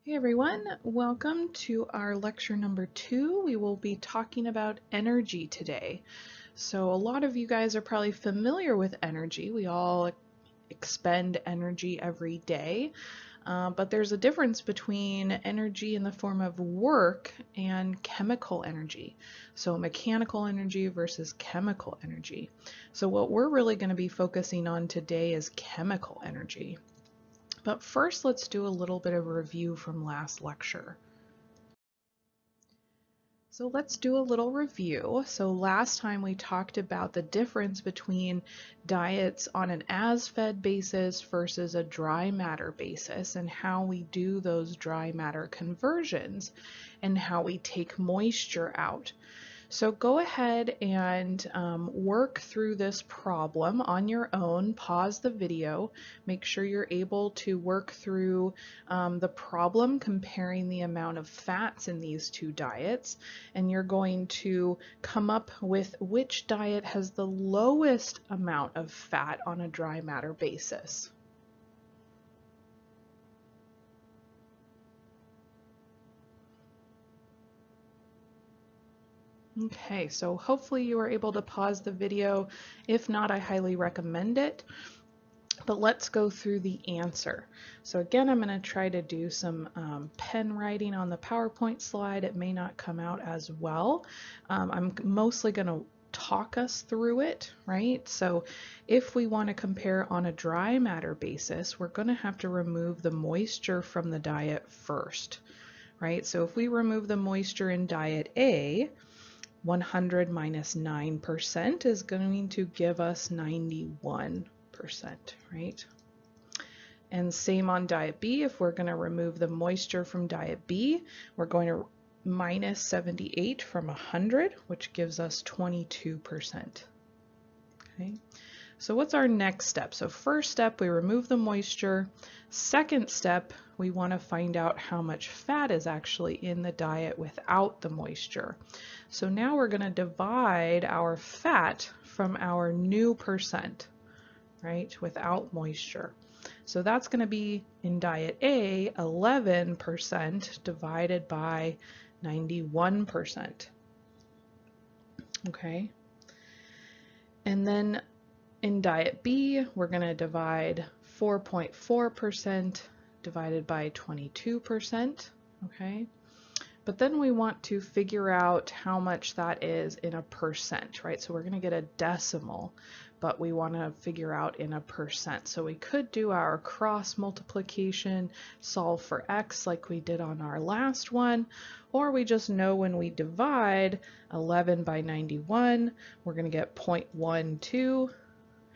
Hey everyone, welcome to our lecture number 2. We will be talking about energy today. So a lot of you guys are probably familiar with energy. We all expend energy every day, but there's a difference between energy in the form of work and chemical energy. So mechanical energy versus chemical energy. So what we're really going to be focusing on today is chemical energy. But first, let's do a little bit of a review from last lecture. So let's do a little review. So last time we talked about the difference between diets on an as-fed basis versus a dry matter basis and how we do those dry matter conversions and how we take moisture out. So go ahead and work through this problem on your own. Pause the video. Make sure you're able to work through the problem comparing the amount of fats in these two diets. And you're going to come up with which diet has the lowest amount of fat on a dry matter basis. Okay, so hopefully you were able to pause the video. If not, I highly recommend it. But let's go through the answer. So again, I'm going to try to do some pen writing on the PowerPoint slide. It may not come out as well. I'm mostly going to talk us through it, right? So if we want to compare on a dry matter basis, we're going to have to remove the moisture from the diet first, right? So if we remove the moisture in diet A, 100 minus 9% is going to give us 91%, right? And same on diet B. If we're going to remove the moisture from diet B, we're going to minus 78 from 100, which gives us 22%. Okay. So what's our next step? So first step, we remove the moisture. Second step, we want to find out how much fat is actually in the diet without the moisture. So now we're going to divide our fat from our new percent, right, without moisture. So that's going to be in diet A, 11% divided by 91%. Okay. And then in diet B, we're going to divide 4.4% divided by 22%, okay? But then we want to figure out how much that is in a percent, right? So we're going to get a decimal, but we want to figure out in a percent. So we could do our cross multiplication, solve for x like we did on our last one, or we just know when we divide 11 by 91, we're going to get 0.12,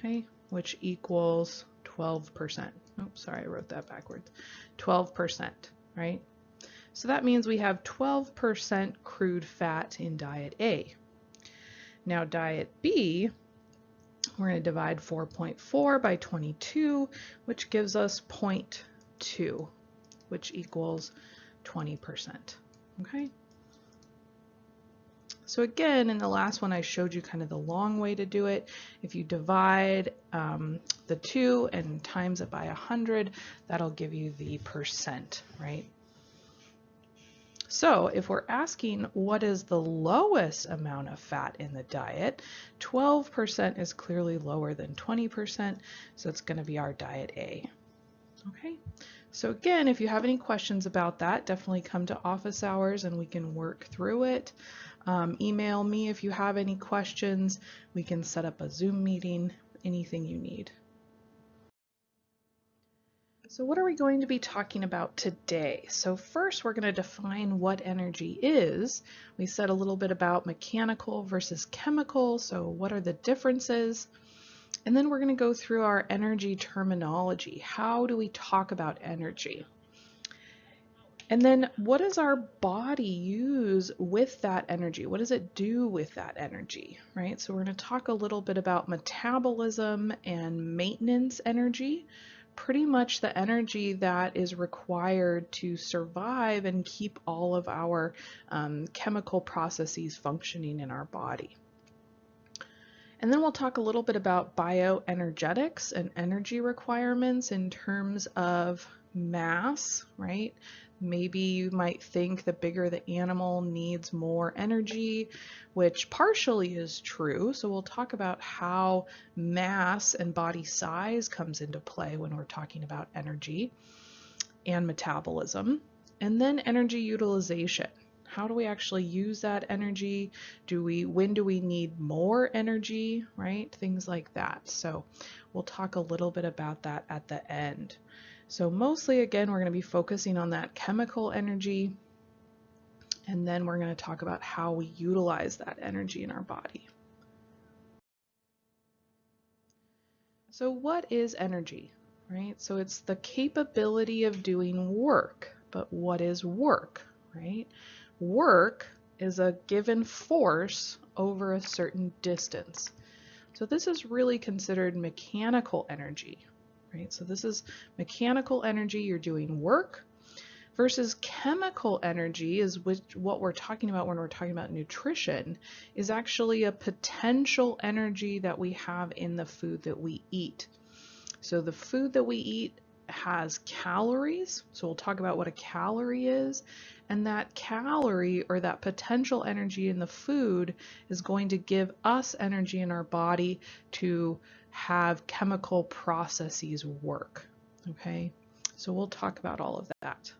okay, which equals 12%. Oops, sorry, I wrote that backwards. 12%, right? So that means we have 12% crude fat in diet A. Now diet B, we're going to divide 4.4 by 22, which gives us 0.2, which equals 20%. Okay. So again, in the last one, I showed you kind of the long way to do it. If you divide the 2 and times it by 100, that'll give you the percent, right? So if we're asking what is the lowest amount of fat in the diet, 12% is clearly lower than 20%, so it's going to be our diet A. Okay, so again, if you have any questions about that, definitely come to office hours and we can work through it. Email me if you have any questions. We can set up a Zoom meeting, anything you need. So what are we going to be talking about today? So first we're going to define what energy is. We said a little bit about mechanical versus chemical, so what are the differences? And then we're going to go through our energy terminology. How do we talk about energy? And then what does our body use with that energy? What does it do with that energy, right? So we're going to talk a little bit about metabolism and maintenance energy, pretty much the energy that is required to survive and keep all of our chemical processes functioning in our body. And then we'll talk a little bit about bioenergetics and energy requirements in terms of mass, right? Maybe you might think the bigger the animal needs more energy, which partially is true. So we'll talk about how mass and body size comes into play when we're talking about energy and metabolism. And then energy utilization. How do we actually use that energy? When do we need more energy, right? Things like that. So we'll talk a little bit about that at the end. So mostly, again, we're going to be focusing on that chemical energy, and then we're going to talk about how we utilize that energy in our body. So what is energy, right? So it's the capability of doing work, but what is work, right? Work is a given force over a certain distance. So this is really considered mechanical energy, right? So this is mechanical energy, you're doing work, versus chemical energy is what we're talking about when we're talking about nutrition, is actually a potential energy that we have in the food that we eat. So the food that we eat has calories, so we'll talk about what a calorie is, and that calorie or that potential energy in the food is going to give us energy in our body to have chemical processes work. Okay, so we'll talk about all of that.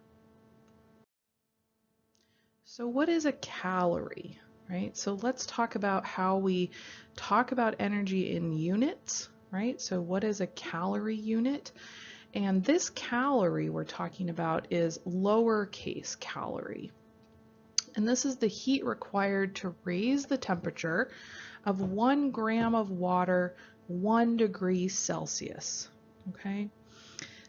So what is a calorie, right? So let's talk about how we talk about energy in units, right? So what is a calorie unit? And this calorie we're talking about is lowercase calorie. And this is the heat required to raise the temperature of 1 gram of water 1 degree Celsius. Okay.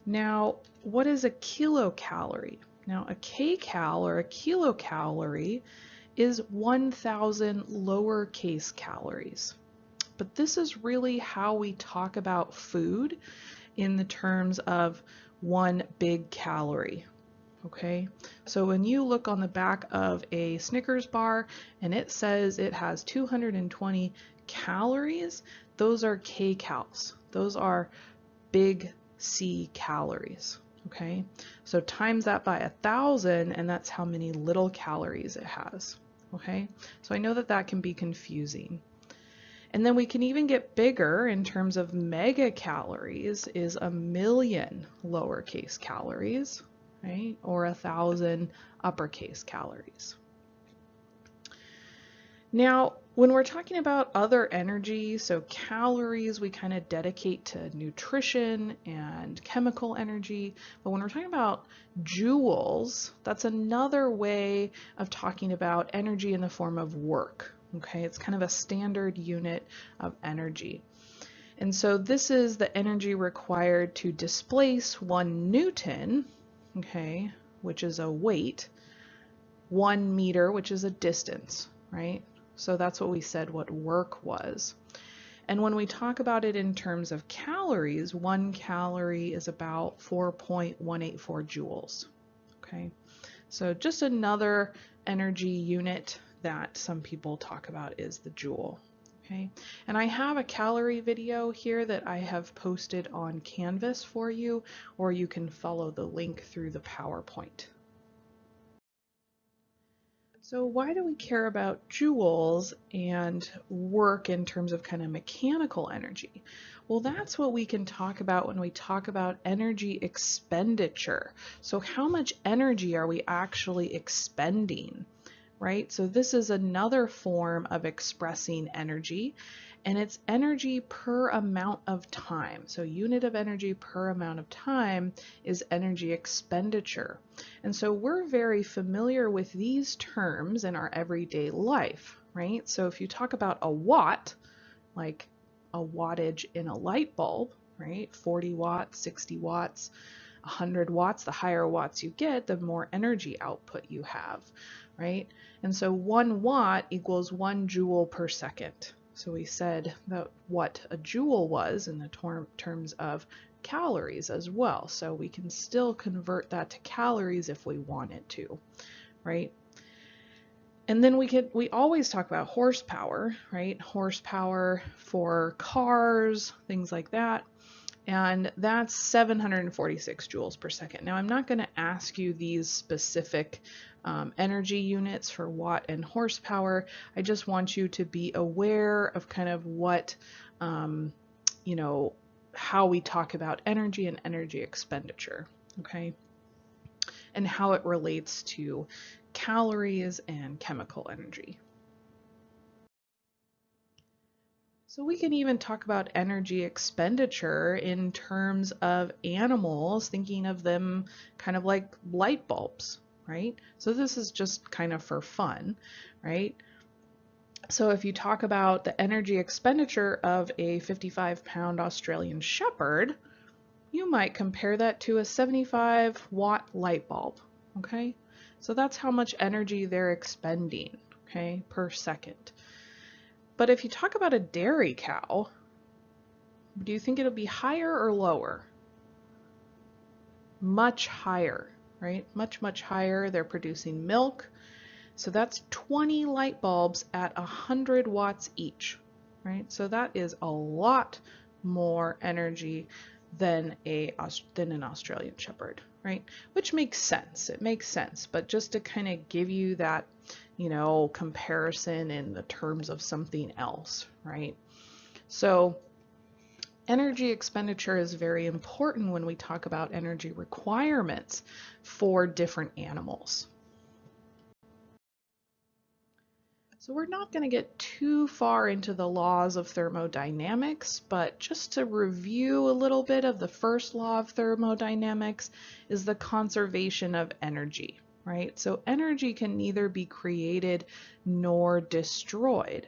Now, what is a kilocalorie? Now, a kcal or a kilocalorie is 1,000 lowercase calories. But this is really how we talk about food in the terms of 1 big calorie. Okay, so when you look on the back of a Snickers bar and it says it has 220 calories, those are kcals. Those are big C calories. Okay, so times that by 1,000 and that's how many little calories it has. Okay, so I know that that can be confusing. And then we can even get bigger in terms of megacalories is 1,000,000 lowercase calories, right? Or 1,000 uppercase calories. Now, when we're talking about other energy, so calories we kind of dedicate to nutrition and chemical energy, but when we're talking about joules, that's another way of talking about energy in the form of work. Okay, it's kind of a standard unit of energy. And so this is the energy required to displace 1 Newton, okay, which is a weight, 1 meter, which is a distance, right? So that's what we said what work was. And when we talk about it in terms of calories, 1 calorie is about 4.184 joules. Okay, so just another energy unit that some people talk about is the joule. Okay, and I have a calorie video here that I have posted on Canvas for you, or you can follow the link through the PowerPoint. So why do we care about joules and work in terms of kind of mechanical energy? Well, that's what we can talk about when we talk about energy expenditure. So how much energy are we actually expending, right? So this is another form of expressing energy, and it's energy per amount of time. So unit of energy per amount of time is energy expenditure. And so we're very familiar with these terms in our everyday life, right? So if you talk about a watt, like a wattage in a light bulb, right? 40 watts, 60 watts, 100 watts, the higher watts you get, the more energy output you have, right? And so 1 watt equals 1 joule per second. So we said that what a joule was in the terms of calories as well. So we can still convert that to calories if we wanted to, right? And then we always talk about horsepower, right? Horsepower for cars, things like that. and that's 746 joules per second. Now I'm not going to ask you these specific energy units for watt and horsepower. I just want you to be aware of kind of what, you know, how we talk about energy and energy expenditure, okay, and how it relates to calories and chemical energy. So we can even talk about energy expenditure in terms of animals, thinking of them kind of like light bulbs, right? So this is just kind of for fun, right? So if you talk about the energy expenditure of a 55-pound Australian Shepherd, you might compare that to a 75-watt light bulb, okay? So that's how much energy they're expending, okay, per second. But if you talk about a dairy cow, do you think it'll be higher or lower? Much higher, right? Much, much higher. They're producing milk. So that's 20 light bulbs at 100 watts each, right? So that is a lot more energy than an Australian Shepherd, right? Which makes sense. It makes sense. But just to kind of give you that, you know, comparison in the terms of something else, right? So energy expenditure is very important when we talk about energy requirements for different animals. So we're not going to get too far into the laws of thermodynamics, but just to review a little bit of the first law of thermodynamics is the conservation of energy, right? So energy can neither be created nor destroyed.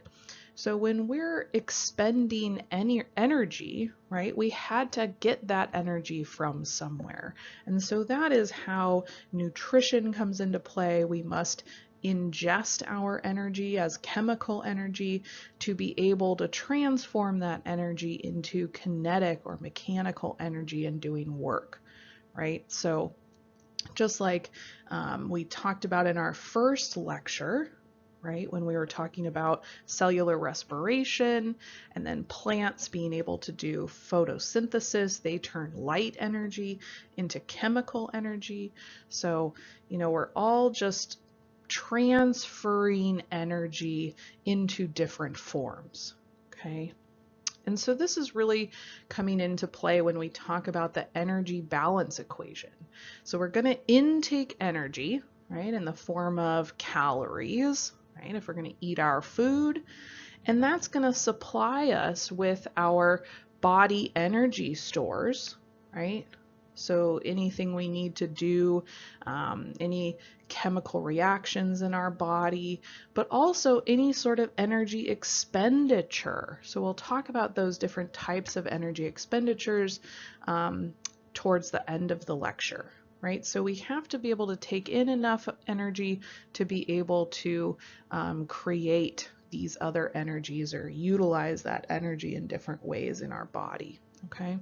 So when we're expending any energy, right, we had to get that energy from somewhere. And so that is how nutrition comes into play. We must ingest our energy as chemical energy to be able to transform that energy into kinetic or mechanical energy in doing work, right? So just like we talked about in our first lecture, right, when we were talking about cellular respiration and then plants being able to do photosynthesis, they turn light energy into chemical energy. So, you know, we're all just transferring energy into different forms, okay? And so this is really coming into play when we talk about the energy balance equation. So we're going to intake energy, right, in the form of calories, right, if we're going to eat our food, and that's going to supply us with our body energy stores, right? So anything we need to do, any chemical reactions in our body, but also any sort of energy expenditure. So we'll talk about those different types of energy expenditures towards the end of the lecture, right? So we have to be able to take in enough energy to be able to create these other energies or utilize that energy in different ways in our body, okay?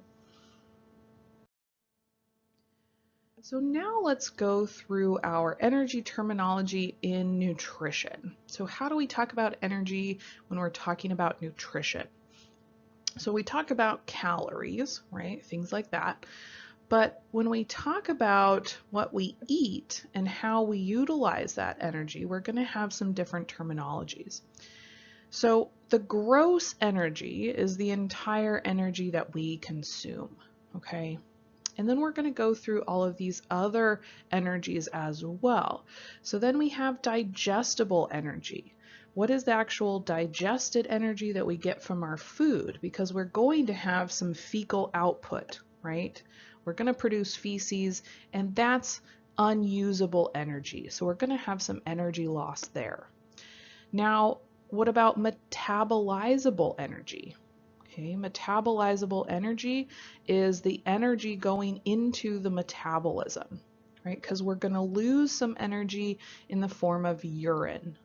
So now let's go through our energy terminology in nutrition. So how do we talk about energy when we're talking about nutrition? So we talk about calories, right? Things like that. But when we talk about what we eat and how we utilize that energy, we're going to have some different terminologies. So the gross energy is the entire energy that we consume, okay? And then we're going to go through all of these other energies as well. So then we have digestible energy. What is the actual digested energy that we get from our food? Because we're going to have some fecal output, right? We're going to produce feces, and that's unusable energy. So we're going to have some energy loss there. Now, what about metabolizable energy? Okay, metabolizable energy is the energy going into the metabolism, right? Because we're going to lose some energy in the form of urine.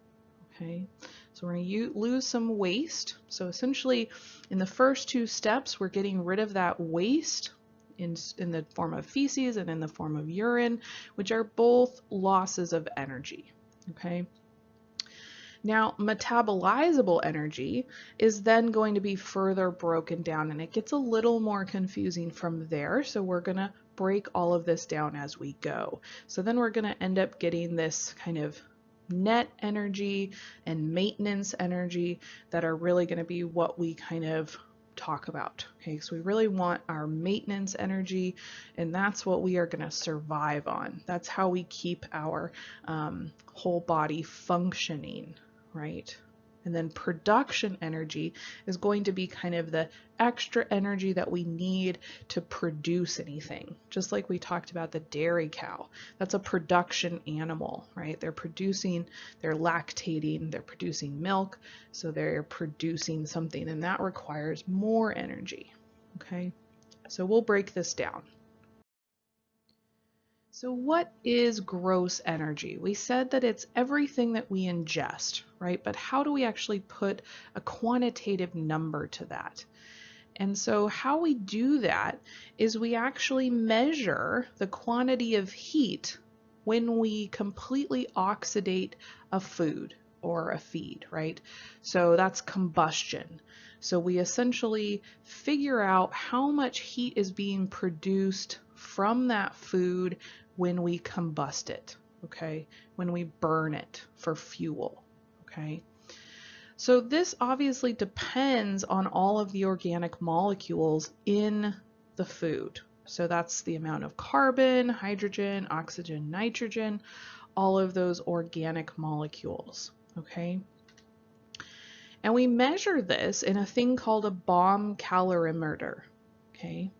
Okay, so we're going to lose some waste. So essentially, in the first two steps, we're getting rid of that waste in the form of feces and in the form of urine, which are both losses of energy. Okay. Now, metabolizable energy is then going to be further broken down, and it gets a little more confusing from there. So we're going to break all of this down as we go. So then we're going to end up getting this kind of net energy and maintenance energy that are really going to be what we kind of talk about. Okay, so we really want our maintenance energy, and that's what we are going to survive on. That's how we keep our whole body functioning, right? And then production energy is going to be kind of the extra energy that we need to produce anything. Just like we talked about the dairy cow. That's a production animal, right? They're lactating, they're producing milk, so they're producing something, and that requires more energy, okay? So we'll break this down. So what is gross energy? We said that it's everything that we ingest, right? But how do we actually put a quantitative number to that? And so how we do that is we actually measure the quantity of heat when we completely oxidate a food or a feed, right? So that's combustion. So we essentially figure out how much heat is being produced from that food when we combust it, okay? When we burn it for fuel, okay? So this obviously depends on all of the organic molecules in the food. So that's the amount of carbon, hydrogen, oxygen, nitrogen, all of those organic molecules, okay? And we measure this in a thing called a bomb calorimeter, okay?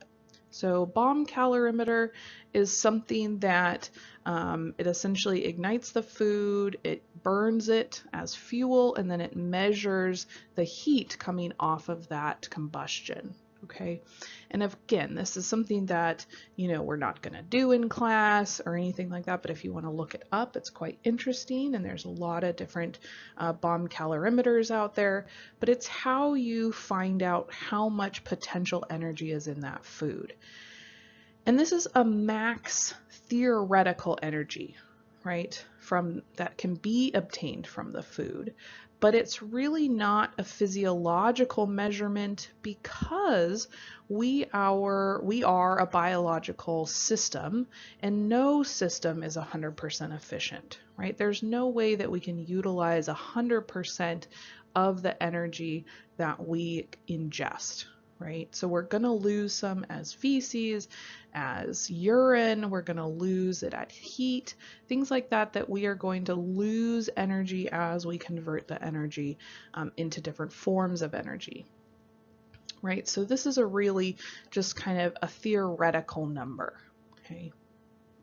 So bomb calorimeter is something that it essentially ignites the food, it burns it as fuel, and then it measures the heat coming off of that combustion. Okay, and again, this is something that, you know, we're not going to do in class or anything like that, but if you want to look it up, it's quite interesting, and there's a lot of different bomb calorimeters out there, but it's how you find out how much potential energy is in that food. And this is a max theoretical energy, right, from that can be obtained from the food, but it's really not a physiological measurement because we are a biological system, and no system is 100% efficient, right? There's no way that we can utilize 100% of the energy that we ingest, right? So we're going to lose some as feces, as urine, we're going to lose it at heat, things like that, that we are going to lose energy as we convert the energy into different forms of energy, right? So this is a really just kind of a theoretical number, okay?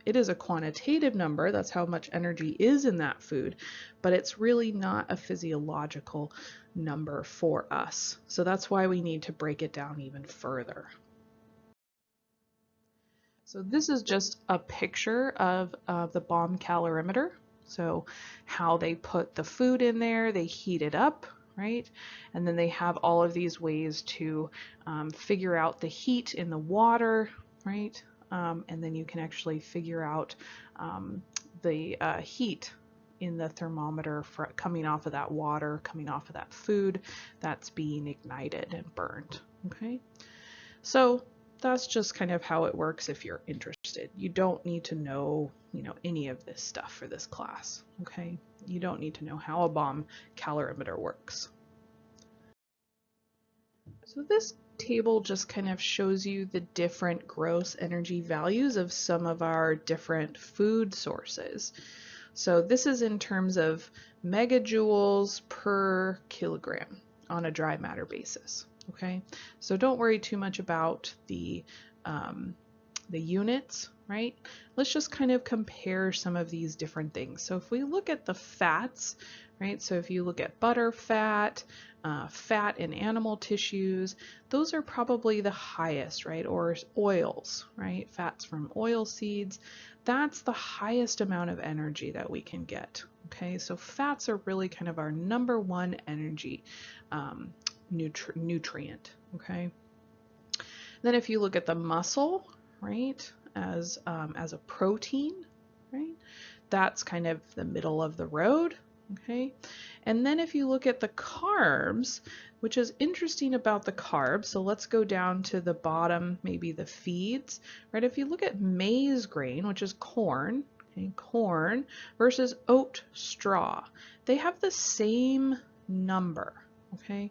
It is a quantitative number, that's how much energy is in that food, but it's really not a physiological number for us. So that's why we need to break it down even further. So this is just a picture of the bomb calorimeter. So how they put the food in there, they heat it up, right? And then they have all of these ways to figure out the heat in the water, right? And then you can actually figure out the heat in the thermometer coming off of that water, coming off of that food that's being ignited and burned, okay? So that's just kind of how it works if you're interested. You don't need to know, any of this stuff for this class, okay? You don't need to know how a bomb calorimeter works. So this table just kind of shows you the different gross energy values of some of our different food sources. So this is in terms of megajoules per kilogram on a dry matter basis. Okay, so don't worry too much about the units, right? Let's just kind of compare some of these different things. So if we look at the fats, right? So if you look at butter fat, fat in animal tissues, those are probably the highest, right? Or oils, right? Fats from oil seeds, that's the highest amount of energy that we can get. Okay, so fats are really kind of our number one energy nutrient, okay? Then if you look at the muscle, right, as a protein, right, that's kind of the middle of the road, Okay, and then if you look at the carbs, which is interesting about the carbs, so let's go down to the bottom, maybe the feeds, right? If you look at maize grain, which is corn, okay, corn versus oat straw, they have the same number, okay?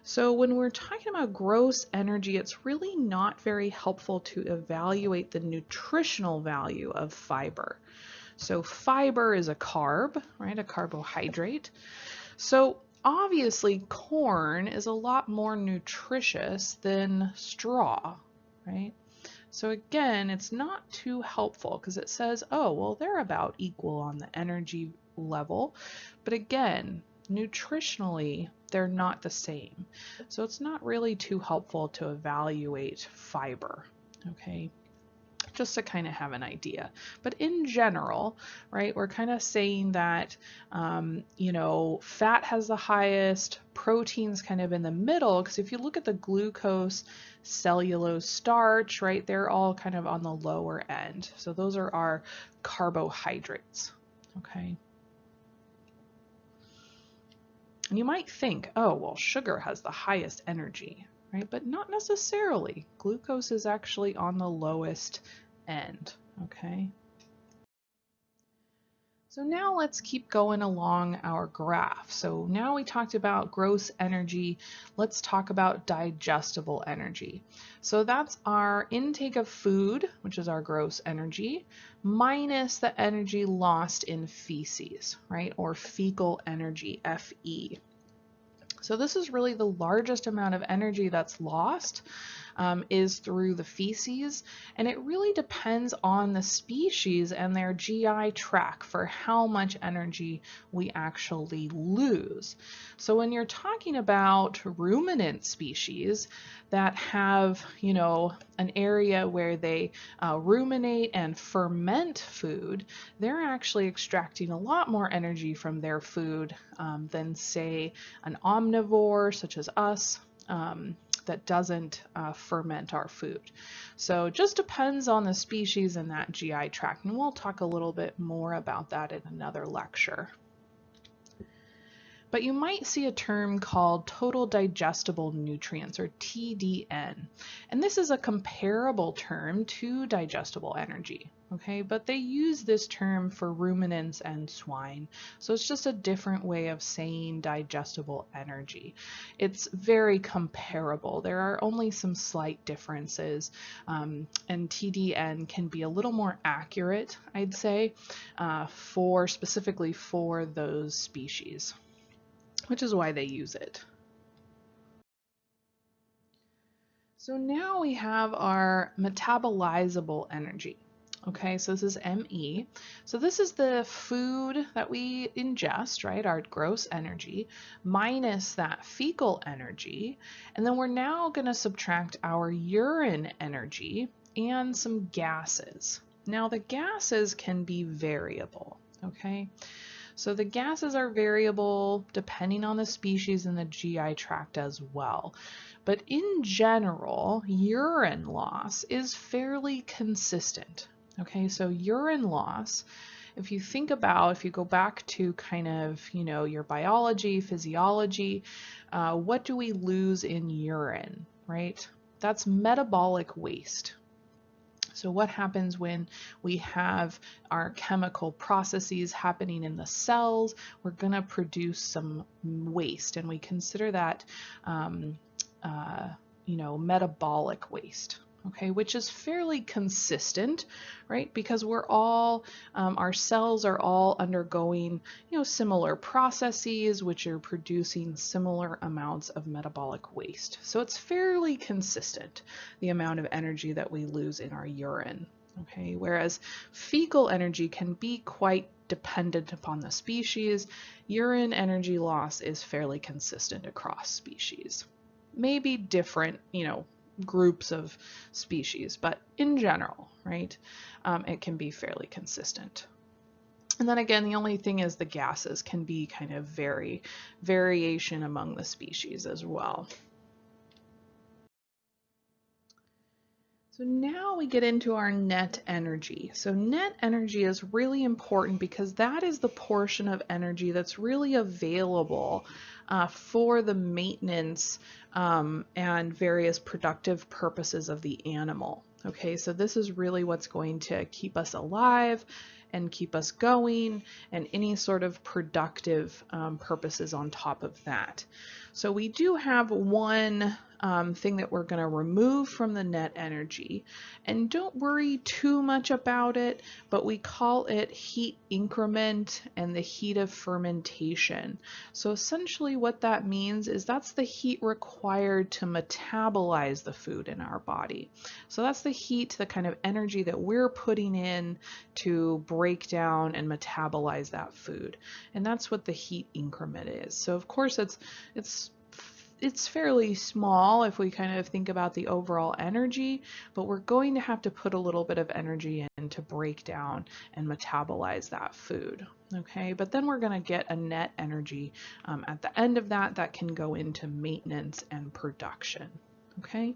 So when we're talking about gross energy, it's really not very helpful to evaluate the nutritional value of fiber. So fiber is a carb, right? A carbohydrate. So obviously corn is a lot more nutritious than straw, right? So again, it's not too helpful because it says, oh, well, they're about equal on the energy level. But again, nutritionally, they're not the same. So it's not really too helpful to evaluate fiber, okay? Just to kind of have an idea. But in general, right, we're kind of saying that, you know, fat has the highest, protein's kind of in the middle, because if you look at the glucose, cellulose, starch, right, they're all kind of on the lower end. So those are our carbohydrates, okay? And you might think, oh, well, sugar has the highest energy, right? But not necessarily. Glucose is actually on the lowest end, okay? So now let's keep going along our graph. So now we talked about gross energy. Let's talk about digestible energy. So that's our intake of food, which is our gross energy, minus the energy lost in feces, right? Or fecal energy, FE. So this is really the largest amount of energy that's lost is through the feces, and it really depends on the species and their GI tract for how much energy we actually lose. So when you're talking about ruminant species that have, you know, an area where they ruminate and ferment food, they're actually extracting a lot more energy from their food than, say, an omnivore such as us that doesn't ferment our food. So it just depends on the species and that GI tract, and we'll talk a little bit more about that in another lecture. But you might see a term called total digestible nutrients, or TDN. And this is a comparable term to digestible energy, okay? But they use this term for ruminants and swine. So it's just a different way of saying digestible energy. It's very comparable. There are only some slight differences, and TDN can be a little more accurate, I'd say, specifically for those species, which is why they use it. So now we have our metabolizable energy. Okay, so this is ME. So this is the food that we ingest, right? Our gross energy minus that fecal energy. And then we're now going to subtract our urine energy and some gases. Now the gases can be variable, okay? So the gases are variable depending on the species and the GI tract as well. But in general, urine loss is fairly consistent. Okay, so urine loss, if you go back to kind of, you know, your biology, physiology, what do we lose in urine, right? That's metabolic waste. So what happens when we have our chemical processes happening in the cells? We're going to produce some waste, and we consider that, you know, metabolic waste. Okay, which is fairly consistent, right? Because we're all, our cells are all undergoing, you know, similar processes, which are producing similar amounts of metabolic waste. So it's fairly consistent, the amount of energy that we lose in our urine. Okay, whereas fecal energy can be quite dependent upon the species, urine energy loss is fairly consistent across species. Maybe different, you know, groups of species, but in general, right, it can be fairly consistent. And then again, the only thing is the gases can be kind of variation among the species as well. So now we get into our net energy. So net energy is really important because that is the portion of energy that's really available for the maintenance and various productive purposes of the animal. Okay, so this is really what's going to keep us alive and keep us going, and any sort of productive purposes on top of that. So we do have one thing that we're going to remove from the net energy, and don't worry too much about it, but we call it heat increment and the heat of fermentation. So essentially what that means is that's the heat required to metabolize the food in our body. So that's the heat, the kind of energy that we're putting in to break down and metabolize that food. And that's what the heat increment is. So of course it's fairly small if we kind of think about the overall energy, but we're going to have to put a little bit of energy in to break down and metabolize that food. Okay, but then we're going to get a net energy at the end of that that can go into maintenance and production. Okay.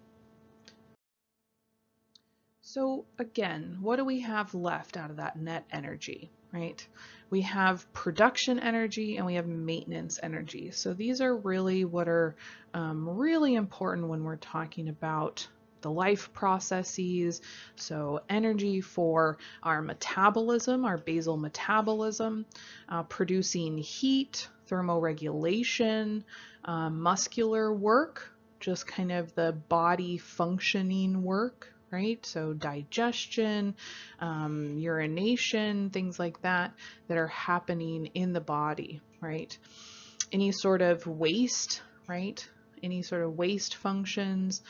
So again, what do we have left out of that net energy, right? We have production energy and we have maintenance energy. So these are really what are really important when we're talking about the life processes. So energy for our metabolism, our basal metabolism, producing heat, thermoregulation, muscular work, just kind of the body functioning work, right? So digestion, urination, things like that are happening in the body, right? Any sort of waste, right? Any sort of waste functions,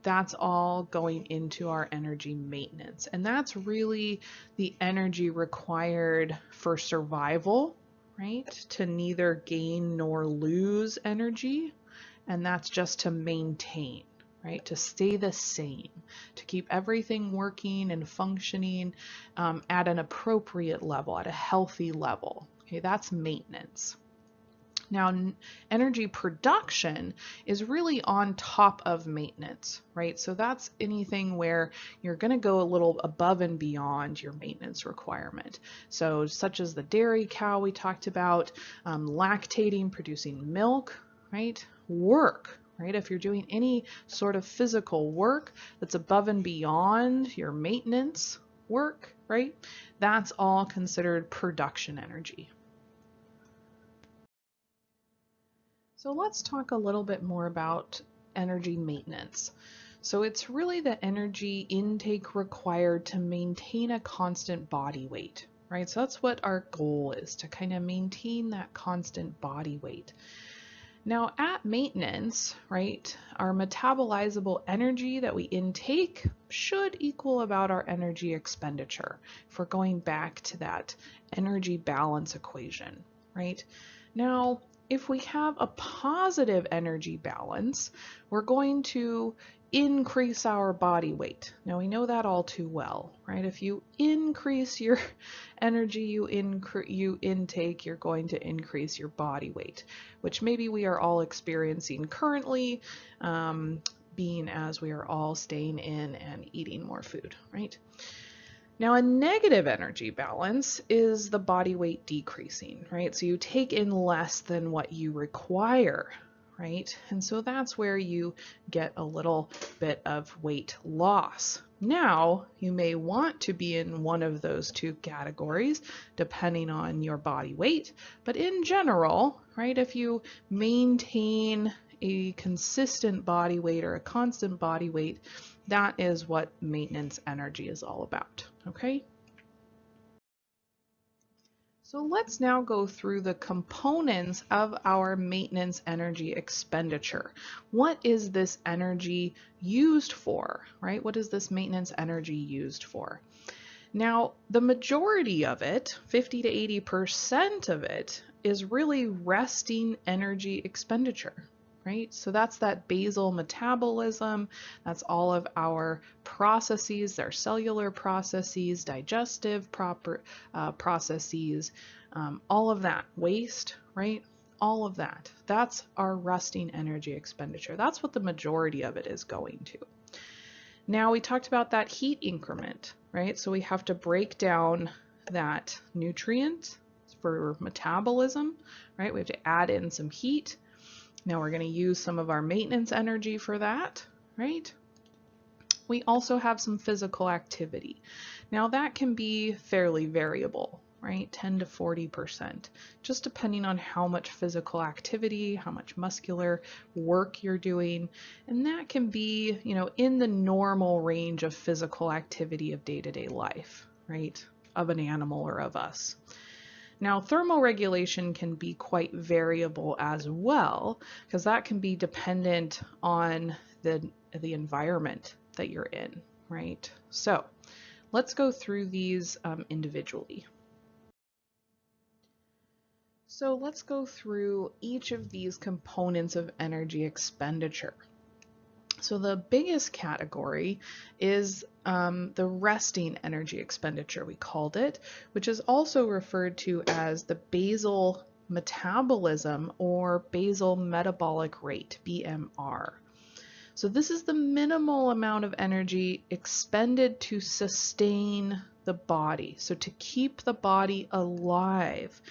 that's all going into our energy maintenance. And that's really the energy required for survival, right? To neither gain nor lose energy. And that's just to maintain, right? To stay the same, to keep everything working and functioning at an appropriate level, at a healthy level. Okay, that's maintenance. Now, energy production is really on top of maintenance, right? So that's anything where you're going to go a little above and beyond your maintenance requirement. So such as the dairy cow we talked about, lactating, producing milk, right? Work, right? If you're doing any sort of physical work that's above and beyond your maintenance work, right? That's all considered production energy. So let's talk a little bit more about energy maintenance. So it's really the energy intake required to maintain a constant body weight, right? So that's what our goal is, to kind of maintain that constant body weight. Now at maintenance, right, our metabolizable energy that we intake should equal about our energy expenditure, if we're going back to that energy balance equation, right? Now, if we have a positive energy balance, we're going to increase our body weight. Now we know that all too well, right? If you increase your energy you intake, you're going to increase your body weight, which maybe we are all experiencing currently, being as we are all staying in and eating more food, right? Now, a negative energy balance is the body weight decreasing, right? So you take in less than what you require, right? And so that's where you get a little bit of weight loss. Now, you may want to be in one of those two categories, depending on your body weight. But in general, right, if you maintain a consistent body weight or a constant body weight, that is what maintenance energy is all about, okay? So let's now go through the components of our maintenance energy expenditure. What is this energy used for, right? What is this maintenance energy used for? Now, the majority of it, 50 to 80% of it, is really resting energy expenditure, right? So that's that basal metabolism. That's all of our processes, our cellular processes, digestive processes, all of that, waste, right? All of that. That's our resting energy expenditure. That's what the majority of it is going to. Now we talked about that heat increment, right? So we have to break down that nutrient for metabolism, right? We have to add in some heat. Now we're going to use some of our maintenance energy for that, right? We also have some physical activity. Now that can be fairly variable, right? 10 to 40%, just depending on how much physical activity, how much muscular work you're doing. And that can be, in the normal range of physical activity of day-to-day life, right? Of an animal or of us. Now, thermoregulation can be quite variable as well, because that can be dependent on the environment that you're in, right? So let's go through these individually. So let's go through each of these components of energy expenditure. So the biggest category is the resting energy expenditure, we called it, which is also referred to as the basal metabolism or basal metabolic rate, BMR. So this is the minimal amount of energy expended to sustain the body, so to keep the body alive.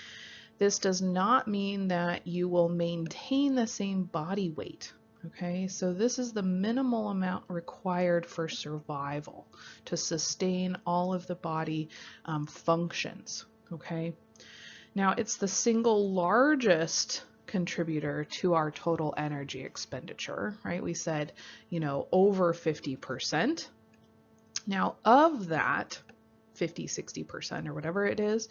This does not mean that you will maintain the same body weight. Okay, so this is the minimal amount required for survival to sustain all of the body functions. Okay, now it's the single largest contributor to our total energy expenditure, right? We said, over 50%. Now, of that 50-60% or whatever it is,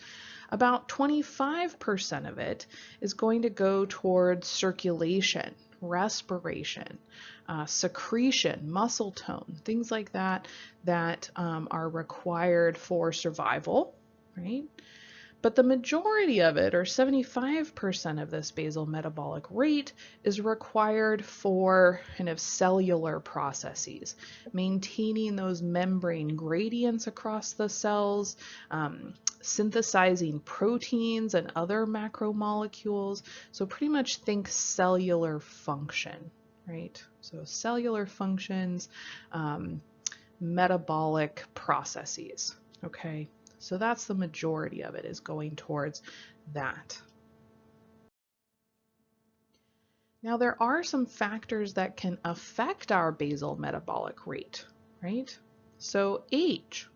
about 25% of it is going to go towards circulation, respiration, secretion, muscle tone, things like that are required for survival, right? But the majority of it, or 75% of this basal metabolic rate, is required for kind of cellular processes, maintaining those membrane gradients across the cells, synthesizing proteins and other macromolecules. So pretty much think cellular function, right? So cellular functions, metabolic processes, okay? So that's the majority of it is going towards that. Now there are some factors that can affect our basal metabolic rate, right? So age,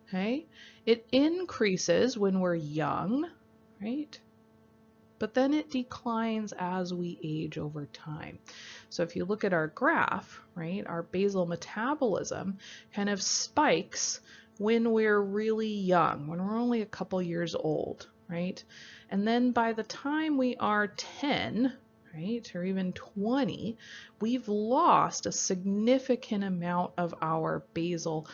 okay? It increases when we're young, right? But then it declines as we age over time. So if you look at our graph, right, our basal metabolism kind of spikes when we're really young, when we're only a couple years old, right? And then by the time we are 10, right, or even 20, we've lost a significant amount of our basal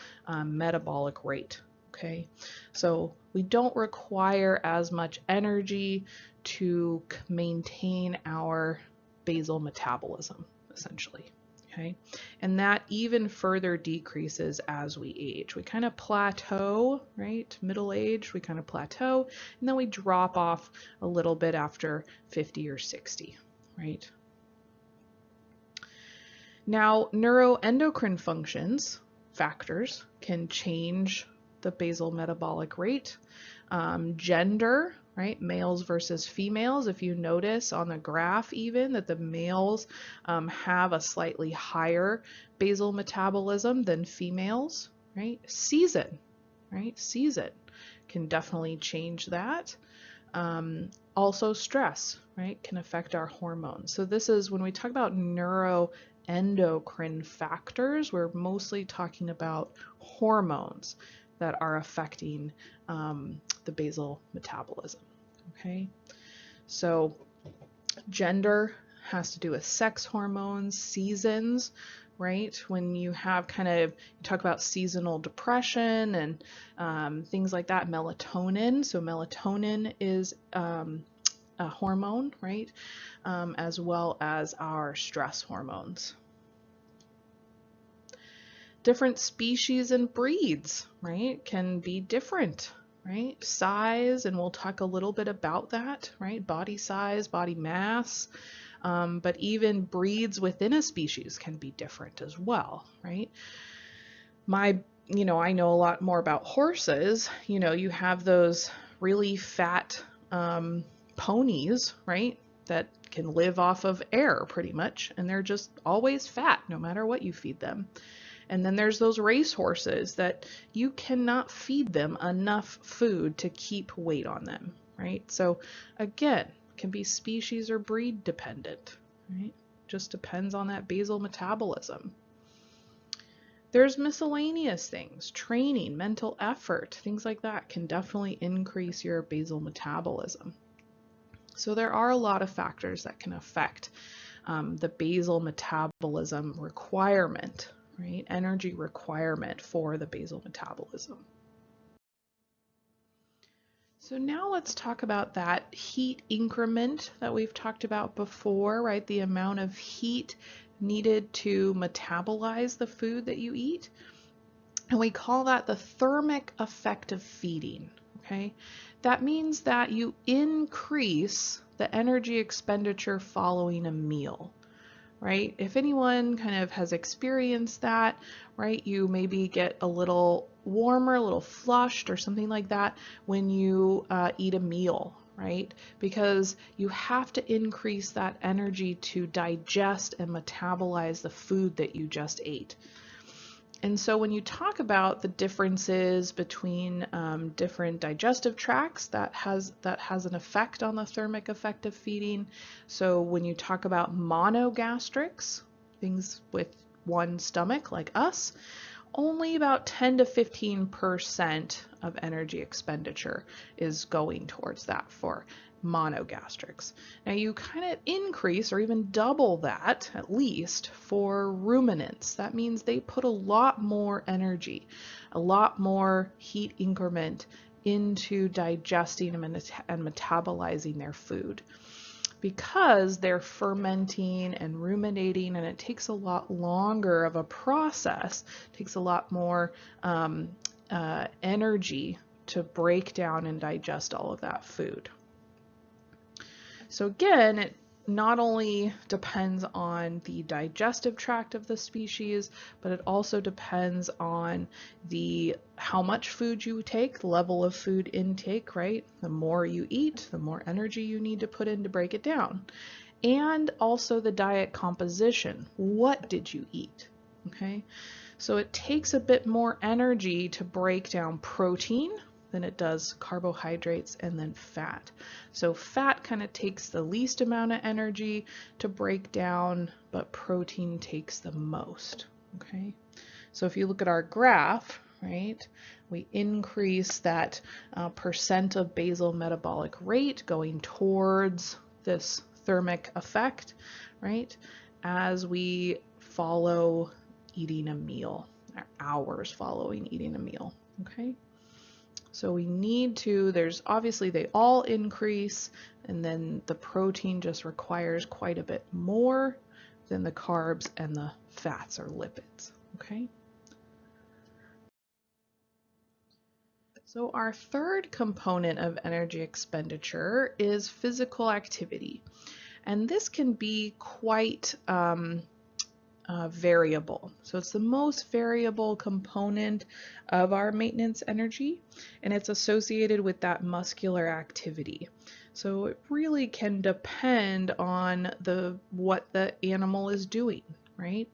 metabolic rate, okay? So we don't require as much energy to maintain our basal metabolism, essentially. Okay, and that even further decreases as we age. We kind of plateau, right? Middle age, we kind of plateau, and then we drop off a little bit after 50 or 60, right? Now, neuroendocrine factors can change the basal metabolic rate. Gender, right? Males versus females. If you notice on the graph even that the males have a slightly higher basal metabolism than females, right? Season, right? Season can definitely change that. Also stress, right? Can affect our hormones. So this is when we talk about neuroendocrine factors, we're mostly talking about hormones that are affecting the basal metabolism, okay? So gender has to do with sex hormones, seasons, right? When you have you talk about seasonal depression and things like that, melatonin. So melatonin is a hormone, right? As well as our stress hormones. Different species and breeds, right, can be different, right? Size, and we'll talk a little bit about that, right? Body size, body mass, but even breeds within a species can be different as well, right? I know a lot more about horses. You have those really fat ponies, right? That can live off of air pretty much, and they're just always fat no matter what you feed them. And then there's those race horses that you cannot feed them enough food to keep weight on them, right? So again, can be species or breed dependent, right? Just depends on that basal metabolism. There's miscellaneous things, training, mental effort, things like that can definitely increase your basal metabolism. So there are a lot of factors that can affect the basal metabolism requirement, right? Energy requirement for the basal metabolism. So now let's talk about that heat increment that we've talked about before, right? The amount of heat needed to metabolize the food that you eat. And we call that the thermic effect of feeding, okay? That means that you increase the energy expenditure following a meal, right? If anyone kind of has experienced that, right, you maybe get a little warmer, a little flushed or something like that when you eat a meal, right? Because you have to increase that energy to digest and metabolize the food that you just ate. And so when you talk about the differences between different digestive tracts, that has an effect on the thermic effect of feeding. So when you talk about monogastrics, things with one stomach like us, only about 10 to 15% of energy expenditure is going towards that for monogastrics. Now you kind of increase or even double that at least for ruminants. That means they put a lot more energy, a lot more heat increment into digesting and metabolizing their food, because they're fermenting and ruminating, and it takes a lot longer of a process, it takes a lot more energy to break down and digest all of that food. So again, it not only depends on the digestive tract of the species, but it also depends on how much food you take, the level of food intake, right? The more you eat, the more energy you need to put in to break it down. And also the diet composition. What did you eat? Okay, so it takes a bit more energy to break down protein than it does carbohydrates and then fat. So fat kind of takes the least amount of energy to break down, but protein takes the most. Okay, so if you look at our graph, right, we increase that percent of basal metabolic rate going towards this thermic effect, right, as we follow eating a meal, hours following eating a meal. Okay, so we need to, there's obviously they all increase, and then the protein just requires quite a bit more than the carbs and the fats or lipids. Okay, so our third component of energy expenditure is physical activity, and this can be quite variable. So it's the most variable component of our maintenance energy, and it's associated with that muscular activity. So it really can depend on what the animal is doing, right?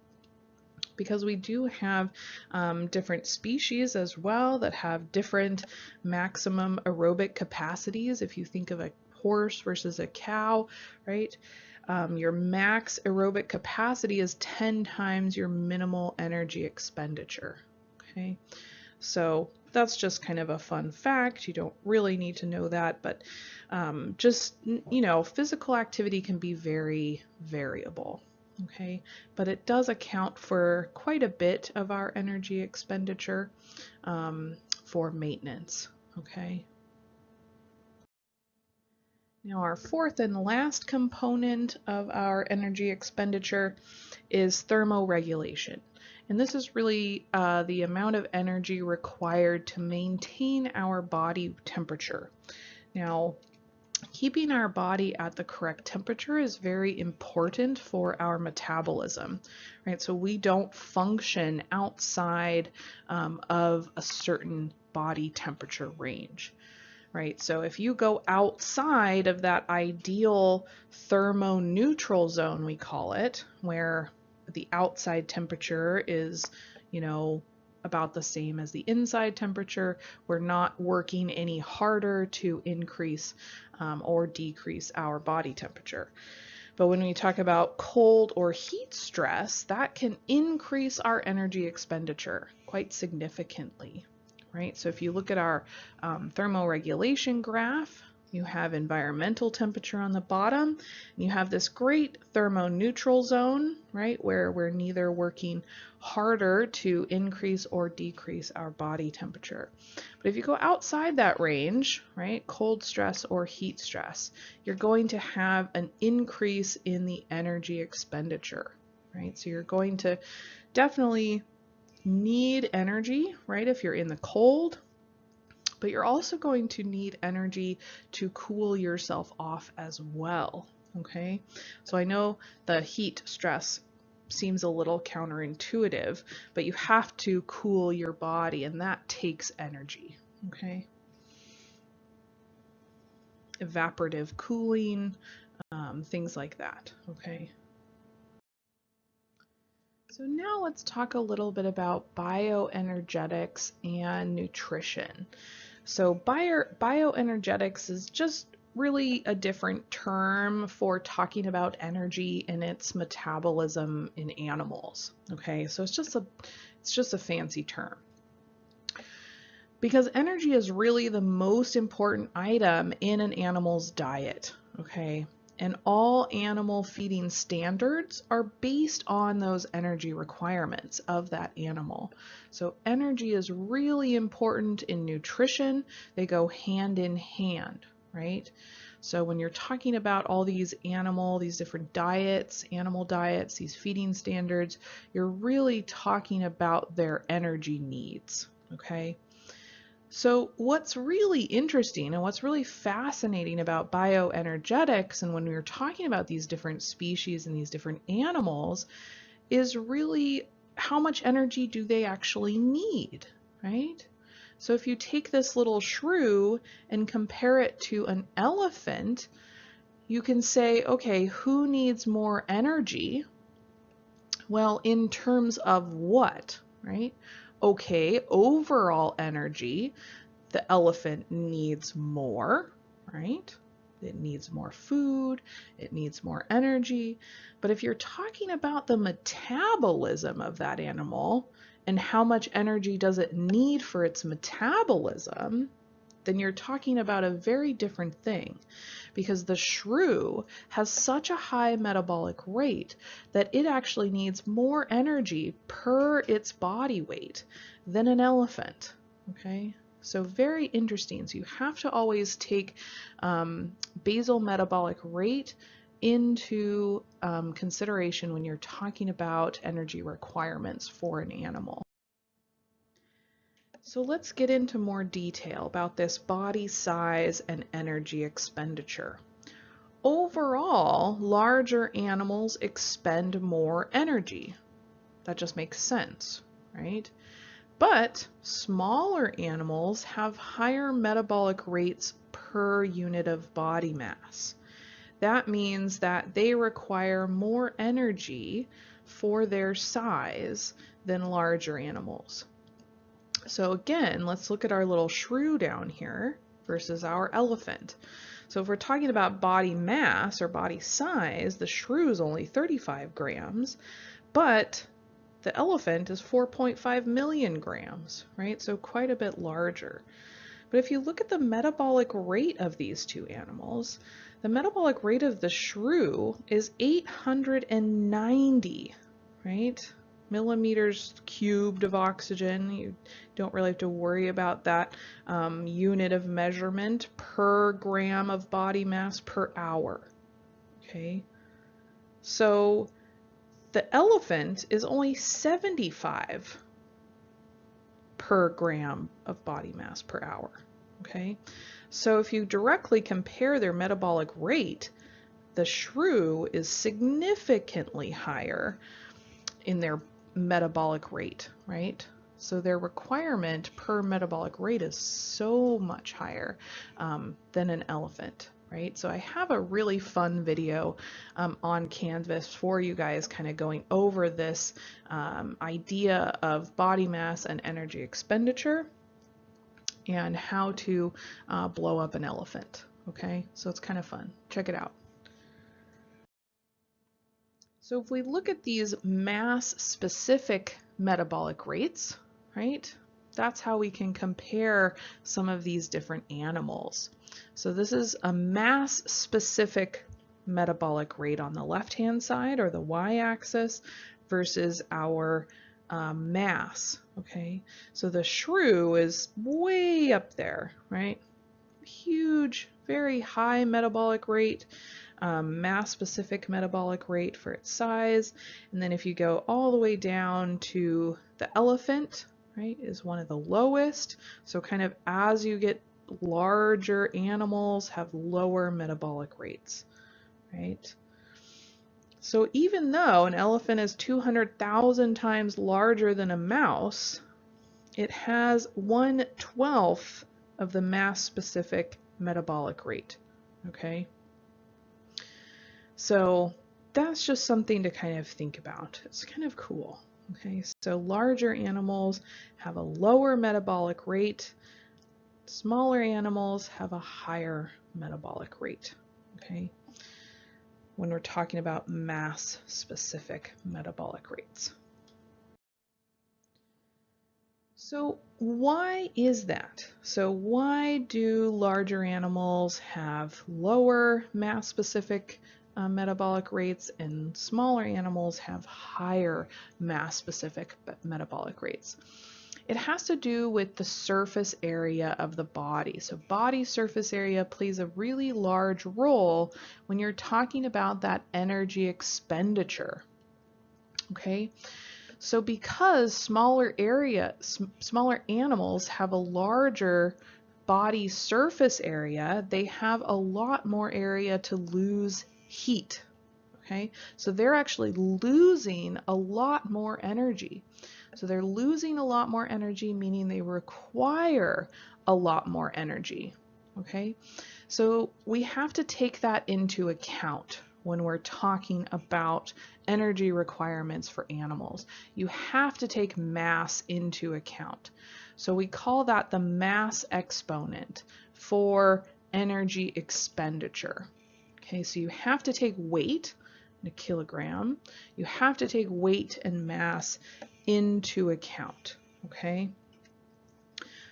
Because we do have different species as well that have different maximum aerobic capacities. If you think of a horse versus a cow, right? Your max aerobic capacity is 10 times your minimal energy expenditure. Okay, so that's just kind of a fun fact. You don't really need to know that, but just, physical activity can be very variable. Okay, but it does account for quite a bit of our energy expenditure for maintenance. Okay. Now our fourth and last component of our energy expenditure is thermoregulation. And this is really the amount of energy required to maintain our body temperature. Now, keeping our body at the correct temperature is very important for our metabolism, right? So we don't function outside of a certain body temperature range, right? So if you go outside of that ideal thermoneutral zone, we call it, where the outside temperature is, you know, about the same as the inside temperature, we're not working any harder to increase or decrease our body temperature. But when we talk about cold or heat stress, that can increase our energy expenditure quite significantly, right? So if you look at our thermoregulation graph, you have environmental temperature on the bottom, and you have this great thermoneutral zone, right, where we're neither working harder to increase or decrease our body temperature. But if you go outside that range, right, cold stress or heat stress, you're going to have an increase in the energy expenditure, right? So you're going to definitely need energy, right, if you're in the cold, but you're also going to need energy to cool yourself off as well, okay? So I know the heat stress seems a little counterintuitive, but you have to cool your body, and that takes energy, okay? Evaporative cooling, things like that, okay? So now let's talk a little bit about bioenergetics and nutrition. So bioenergetics is just really a different term for talking about energy and its metabolism in animals. Okay, so it's just a fancy term. Because energy is really the most important item in an animal's diet. Okay, and all animal feeding standards are based on those energy requirements of that animal. So energy is really important in nutrition. They go hand in hand, right? So when you're talking about all these different diets, animal diets, these feeding standards, you're really talking about their energy needs, okay? So what's really interesting and what's really fascinating about bioenergetics, and when we were talking about these different species and these different animals, is really how much energy do they actually need, right? So if you take this little shrew and compare it to an elephant, you can say, okay, who needs more energy? Well, in terms of what, right? Okay, overall energy, the elephant needs more, right? It needs more food, it needs more energy. But if you're talking about the metabolism of that animal and how much energy does it need for its metabolism, then you're talking about a very different thing, because the shrew has such a high metabolic rate that it actually needs more energy per its body weight than an elephant, okay? So very interesting. So you have to always take basal metabolic rate into consideration when you're talking about energy requirements for an animal. So let's get into more detail about this body size and energy expenditure. Overall, larger animals expend more energy. That just makes sense, right? But smaller animals have higher metabolic rates per unit of body mass. That means that they require more energy for their size than larger animals. So again, let's look at our little shrew down here versus our elephant. So if we're talking about body mass or body size, the shrew is only 35 grams, but the elephant is 4.5 million grams, right? So quite a bit larger. But if you look at the metabolic rate of these two animals, the metabolic rate of the shrew is 890, right? Millimeters cubed of oxygen. You don't really have to worry about that unit of measurement per gram of body mass per hour, okay? So the elephant is only 75 per gram of body mass per hour, okay? So if you directly compare their metabolic rate, the shrew is significantly higher in their metabolic rate, right? So their requirement per metabolic rate is so much higher than an elephant, right? So I have a really fun video on Canvas for you guys kind of going over this idea of body mass and energy expenditure and how to blow up an elephant, okay? So it's kind of fun. Check it out. So if we look at these mass-specific metabolic rates, right, that's how we can compare some of these different animals. So this is a mass-specific metabolic rate on the left-hand side, or the y-axis, versus our mass, okay? So the shrew is way up there, right? Huge, very high metabolic rate. Mass-specific metabolic rate for its size. And then if you go all the way down to the elephant, right, is one of the lowest. So kind of as you get larger, animals have lower metabolic rates, right? So even though an elephant is 200,000 times larger than a mouse, it has 1/12 of the mass-specific metabolic rate, okay? So that's just something to kind of think about. It's kind of cool. Okay, so larger animals have a lower metabolic rate. Smaller animals have a higher metabolic rate. Okay, when we're talking about mass-specific metabolic rates. So why is that? So why do larger animals have lower mass-specific metabolic rates and smaller animals have higher mass-specific metabolic rates? It has to do with the surface area of the body. So body surface area plays a really large role when you're talking about that energy expenditure. Okay? So because smaller animals have a larger body surface area, they have a lot more area to lose heat. Okay, so they're actually losing a lot more energy. So they're losing a lot more energy, meaning they require a lot more energy. Okay, so we have to take that into account when we're talking about energy requirements for animals. You have to take mass into account. So we call that the mass exponent for energy expenditure. Okay, so you have to take weight in a kilogram. You have to take weight and mass into account. Okay,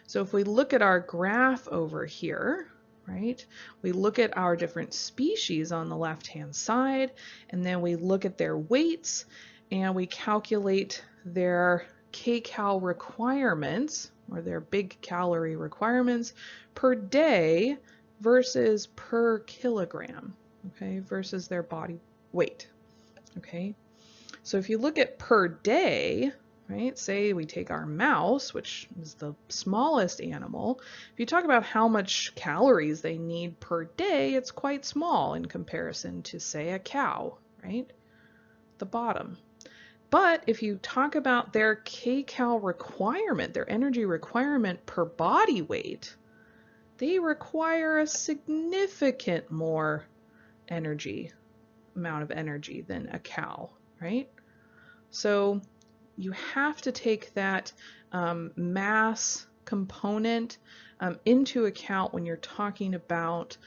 so if we look at our graph over here, right, we look at our different species on the left-hand side, and then we look at their weights, and we calculate their kcal requirements, or their big calorie requirements, per day versus per kilogram, okay, versus their body weight, okay? So if you look at per day, right, say we take our mouse, which is the smallest animal, if you talk about how much calories they need per day, it's quite small in comparison to, say, a cow, right, the bottom. But if you talk about their kcal requirement, their energy requirement per body weight, they require a significant more amount of energy than a cow, right? So you have to take that mass component into account when you're talking about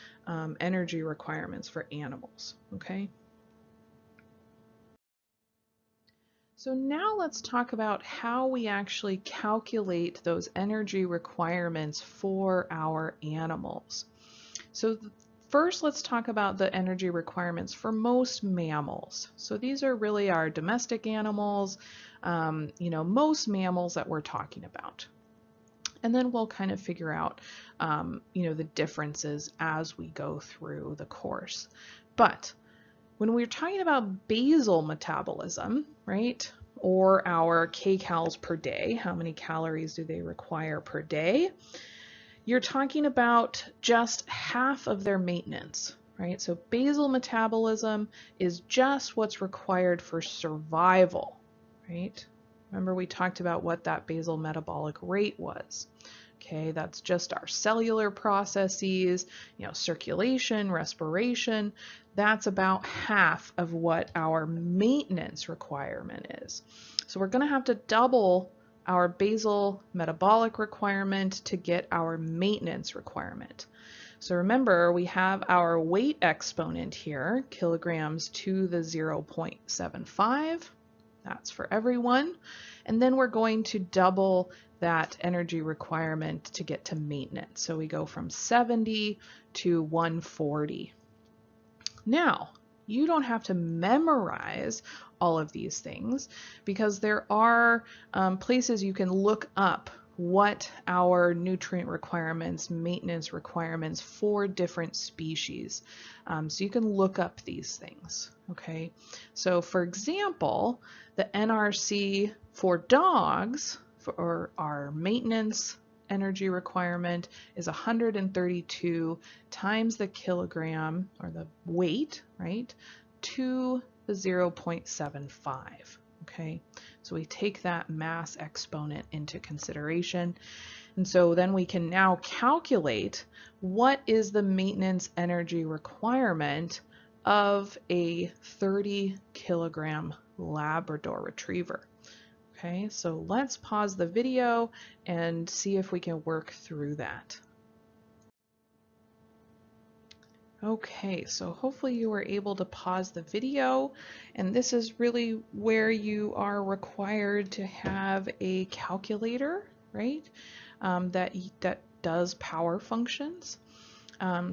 energy requirements for animals, okay? So now let's talk about how we actually calculate those energy requirements for our animals. So first, let's talk about the energy requirements for most mammals. So these are really our domestic animals, most mammals that we're talking about. And then we'll kind of figure out, the differences as we go through the course. But when we're talking about basal metabolism, right, or our kcals per day, how many calories do they require per day? you're talking about just half of their maintenance, right? So basal metabolism is just what's required for survival, right? Remember we talked about what that basal metabolic rate was. Okay, that's just our cellular processes, circulation, respiration. That's about half of what our maintenance requirement is. So we're going to have to double our basal metabolic requirement to get our maintenance requirement. So remember, we have our weight exponent here, kilograms to the 0.75. That's for everyone. And then we're going to double that energy requirement to get to maintenance. So we go from 70 to 140. Now, you don't have to memorize all of these things because there are places you can look up what our nutrient requirements, maintenance requirements for different species. So you can look up these things, okay? So for example, the NRC for dogs, for our maintenance energy requirement, is 132 times the kilogram, or the weight, right, to the 0.75. Okay, so we take that mass exponent into consideration. And so then we can now calculate what is the maintenance energy requirement of a 30 kilogram Labrador Retriever. Okay, so let's pause the video and see if we can work through that. Okay, so hopefully you were able to pause the video, and this is really where you are required to have a calculator, right, that does power functions.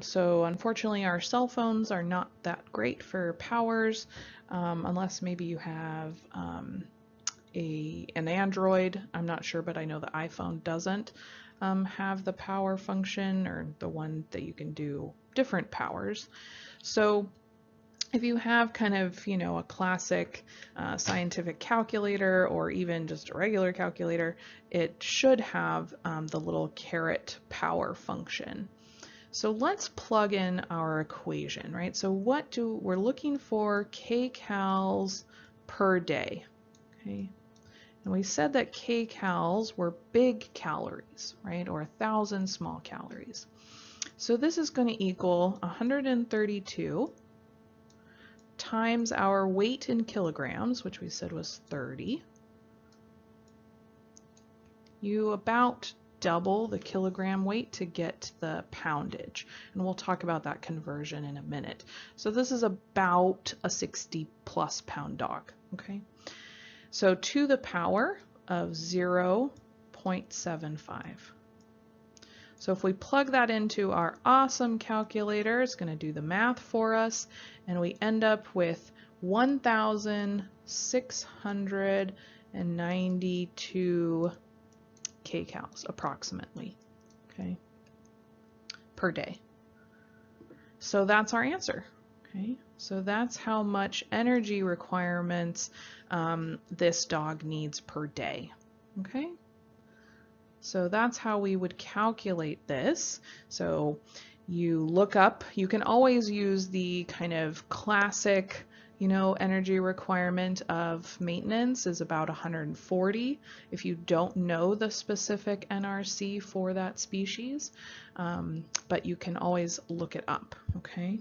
So unfortunately our cell phones are not that great for powers, unless maybe you have an Android. I'm not sure, but I know the iPhone doesn't have the power function, or the one that you can do different powers. So if you have kind of, a classic scientific calculator, or even just a regular calculator, it should have the little caret power function. So let's plug in our equation, right? So we're looking for kcals per day, okay? And we said that kcals were big calories, right? Or 1,000 small calories. So this is going to equal 132 times our weight in kilograms, which we said was 30. You about double the kilogram weight to get the poundage. And we'll talk about that conversion in a minute. So this is about a 60+ pound dog, okay? So to the power of 0.75. So if we plug that into our awesome calculator, it's going to do the math for us, and we end up with 1,692 kcals approximately, okay, per day. So that's our answer. Okay, so that's how much energy requirements this dog needs per day. Okay, so that's how we would calculate this. So you look up, you can always use the kind of classic, energy requirement of maintenance is about 140 if you don't know the specific NRC for that species, but you can always look it up, okay?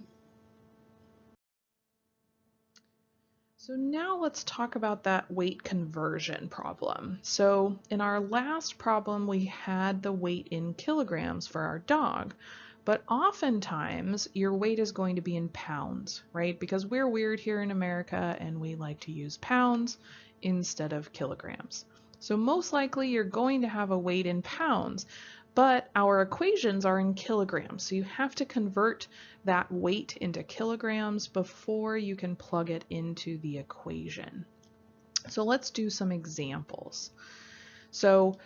So now let's talk about that weight conversion problem. So in our last problem, we had the weight in kilograms for our dog, but oftentimes your weight is going to be in pounds, right? Because we're weird here in America and we like to use pounds instead of kilograms. So most likely you're going to have a weight in pounds, but our equations are in kilograms. So you have to convert that weight into kilograms before you can plug it into the equation. So let's do some examples. So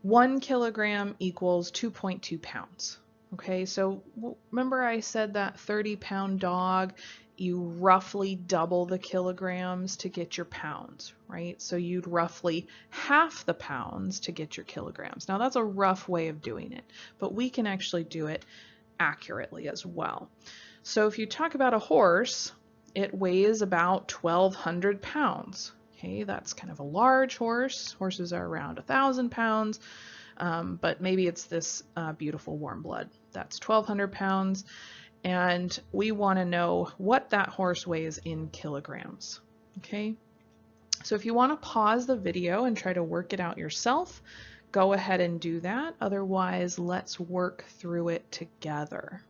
1 kilogram equals 2.2 pounds. Okay, so remember I said that 30-pound dog you roughly double the kilograms to get your pounds, right? So you'd roughly half the pounds to get your kilograms. Now that's a rough way of doing it, but we can actually do it accurately as well. So if you talk about a horse, it weighs about 1,200 pounds. Okay, that's kind of a large horse. Horses are around 1,000 pounds, but maybe it's this beautiful warm blood. That's 1,200 pounds. And we want to know what that horse weighs in kilograms. Okay, so if you want to pause the video and try to work it out yourself, go ahead and do that. Otherwise, let's work through it together.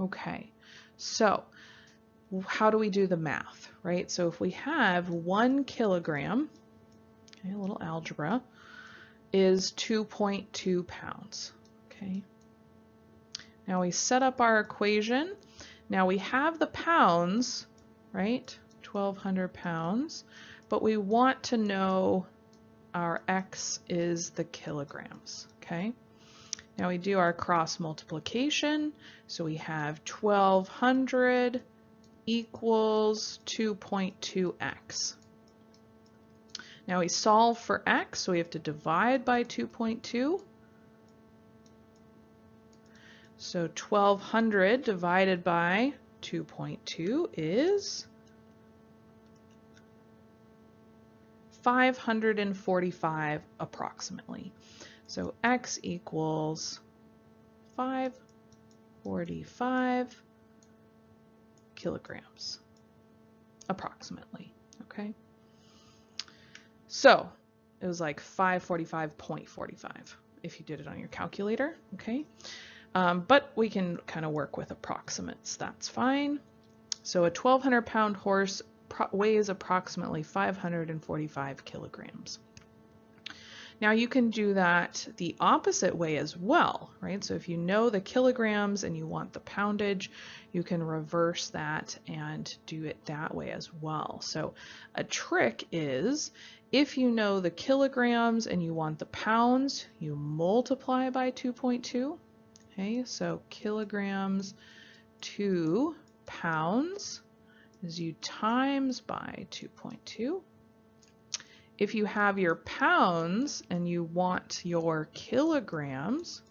Okay, so how do we do the math, right? So if we have 1 kilogram, okay, a little algebra, is 2.2 pounds. Okay. Now we set up our equation. Now we have the pounds, right? 1,200 pounds, but we want to know our x is the kilograms, okay? Now we do our cross multiplication. So we have 1,200 equals 2.2x. Now we solve for x, so we have to divide by 2.2. So 1,200 divided by 2.2 is 545 approximately. So x equals 545 kilograms approximately, okay? So it was like 545.45 if you did it on your calculator, okay? But we can kind of work with approximates, that's fine. So a 1,200 pound horse weighs approximately 545 kilograms. Now you can do that the opposite way as well, right? So if you know the kilograms and you want the poundage, you can reverse that and do it that way as well. So a trick is, if you know the kilograms and you want the pounds, you multiply by 2.2. Okay, so kilograms to pounds is you times by 2.2. If you have your pounds and you want your kilograms,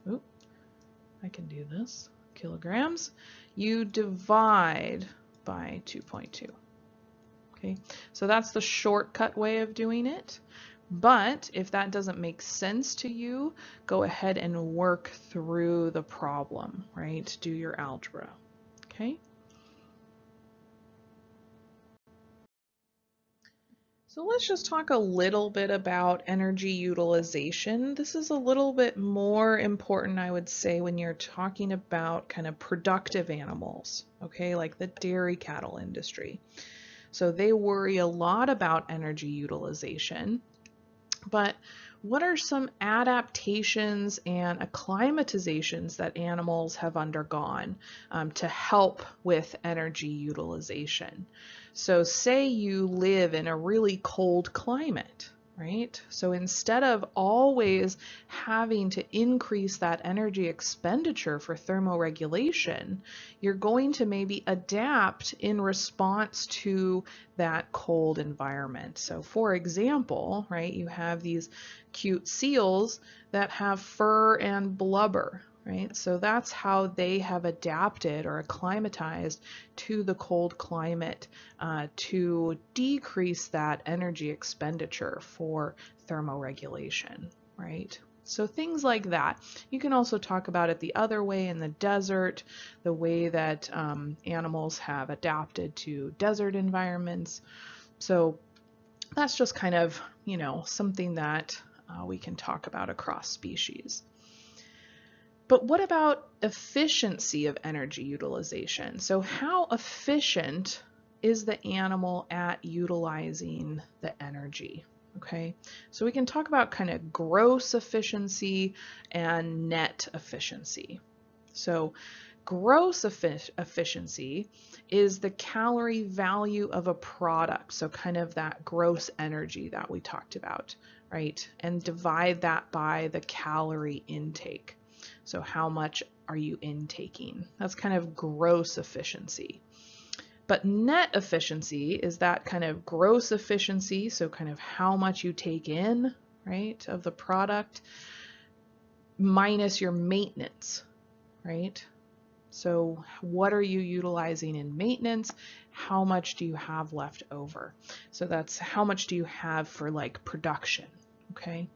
I can do this, kilograms, you divide by 2.2. Okay, so that's the shortcut way of doing it. But if that doesn't make sense to you, go ahead and work through the problem, right? Do your algebra, okay? So let's just talk a little bit about energy utilization. This is a little bit more important, I would say, when you're talking about kind of productive animals, okay, like the dairy cattle industry. So they worry a lot about energy utilization. But what are some adaptations and acclimatizations that animals have undergone to help with energy utilization? So say you live in a really cold climate, right? So instead of always having to increase that energy expenditure for thermoregulation, you're going to maybe adapt in response to that cold environment. So for example, right, you have these cute seals that have fur and blubber, right? So that's how they have adapted or acclimatized to the cold climate to decrease that energy expenditure for thermoregulation, right? So things like that. You can also talk about it the other way in the desert, the way that animals have adapted to desert environments. So that's just kind of, you know, something that we can talk about across species. But what about efficiency of energy utilization? So how efficient is the animal at utilizing the energy? Okay, so we can talk about kind of gross efficiency and net efficiency. So gross efficiency is the calorie value of a product, so kind of that gross energy that we talked about, right? And divide that by the calorie intake. So how much are you intaking? That's kind of gross efficiency. But net efficiency is that kind of gross efficiency, so kind of how much you take in, right, of the product, minus your maintenance, right? So what are you utilizing in maintenance? How much do you have left over? So that's how much do you have for like production, okay?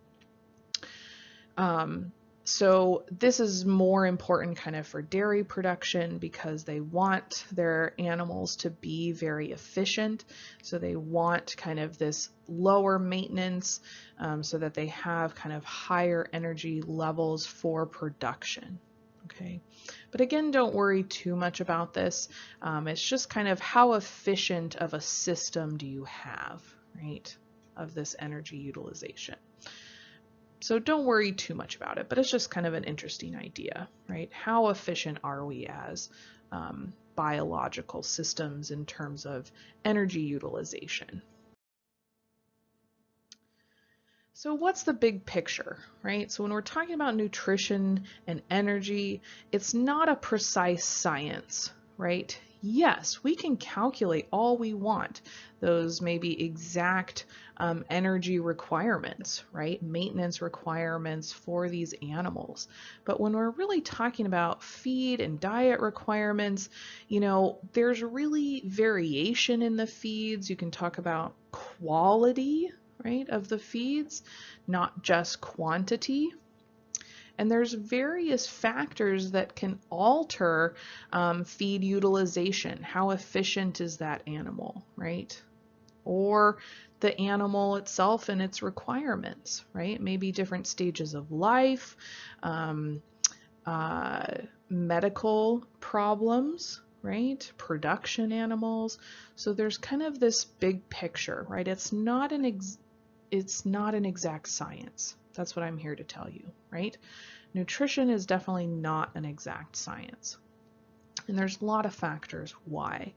So this is more important kind of for dairy production because they want their animals to be very efficient. So they want kind of this lower maintenance so that they have kind of higher energy levels for production. Okay, but again, don't worry too much about this. It's just kind of how efficient of a system do you have, right, of this energy utilization. So don't worry too much about it, but it's just kind of an interesting idea, right? How efficient are we as biological systems in terms of energy utilization? So what's the big picture, right? So when we're talking about nutrition and energy, it's not a precise science, right? Yes, we can calculate all we want, those maybe exact energy requirements, right? Maintenance requirements for these animals. But when we're really talking about feed and diet requirements, you know, there's really variation in the feeds. You can talk about quality, right, of the feeds, not just quantity. And there's various factors that can alter feed utilization. How efficient is that animal, right? Or the animal itself and its requirements, right? Maybe different stages of life, medical problems, right? Production animals. So there's kind of this big picture, right? It's not an exact science. That's what I'm here to tell you, right? Nutrition is definitely not an exact science. And there's a lot of factors why.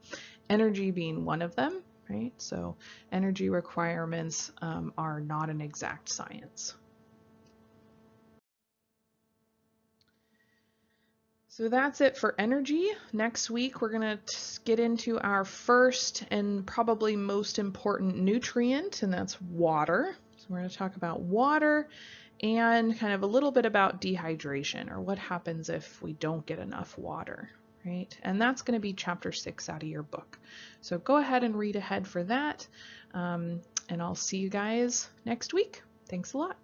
Energy being one of them, right? So energy requirements are not an exact science. So that's it for energy. Next week, we're going to get into our first and probably most important nutrient, and that's water. So we're going to talk about water and kind of a little bit about dehydration, or what happens if we don't get enough water, right? And that's going to be chapter 6 out of your book. So go ahead and read ahead for that, and I'll see you guys next week. Thanks a lot.